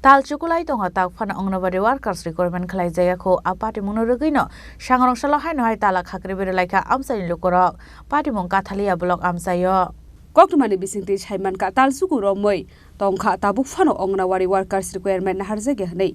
Tal Chukulai Tonga Tak Fan Ongnabari Workers Requirement Kalai Jayako, a party monorogino, Shangrong Shalahai no Tala Hakribi like Amsa in Lukorok, Party Monkatalia Block Amsayo. Koktumani bisingti chaiman ka tal suku romoi tongkha tabuk fano ongnawari workers requirement na harjage hnei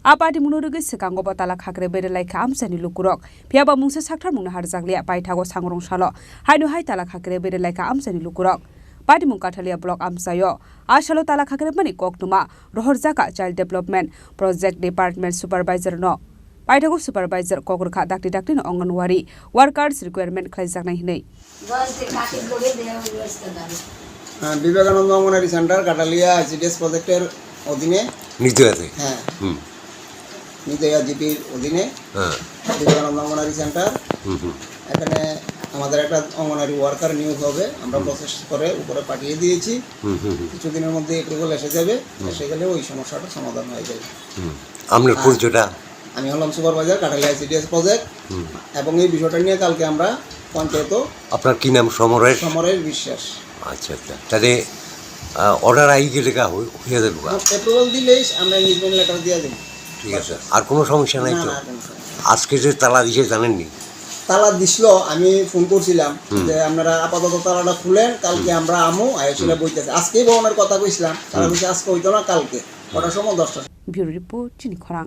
apati munurugi sekango batala khakre bere laika amsani lukurok phiaba mungse sakthar mungna harjaklia paithago sangrong salo hainu hai tala khakre bere laika amsani lukurok pati mungkathalia block amsayo asalo tala khakre mani koktuma rohorjaka child development project department supervisor no paithago supervisor kokurkha dakti no onganwari workers requirement khlaijaknai hnei Vivekananda Anganwadi centre Katalia GDS প্রজেক্টের অধীনে নিতেয়াতে হ্যাঁ নিতেয়া জিপির অধীনে Vivekananda Anganwadi centre এখানে আমাদের একটা অঙ্গনারী worker নিয়োগ হবে আমরা প্রসেস করে উপরে পাঠিয়ে দিয়েছি কিছুদিনের মধ্যে অ্যাপ্রুভাল এসে যাবে এসে গেলে ওই সমস্যাটা সমাধান হয়ে যাবে আপনার পরিচয়টা আমি হলাম সুপারভাইজার কাটালিয়া জিডিএস প্রজেক্ট এবং এই বিষয়টা নিয়ে কালকে আমরা পঞ্চায়েত আপনার কি নাম সমরেশ বিশ্বাস আচ্ছা আচ্ছা তাহলে অর্ডার আই গেলে হয়ে যাবে অ্যাপ্রুভাল দিলেই আমরা এনগেজমেন্ট লেটার দিয়ে দেব ঠিক আছে আর কোনো সমস্যা নাই তো আজকে যে তালা দিছে জানেননি তালা দিছিল আমি ফোন করছিলাম যে আপনারা আপাতত তালাটা খুলেন কালকে আমরা আমু আইসিলা বইতেছে আজকেই বহনের কথা কইছিলাম তারা বলছে আজকে হইতো না কালকে কটার সময় 10টা ব্যুরো রিপোর্ট চিনি খরাং।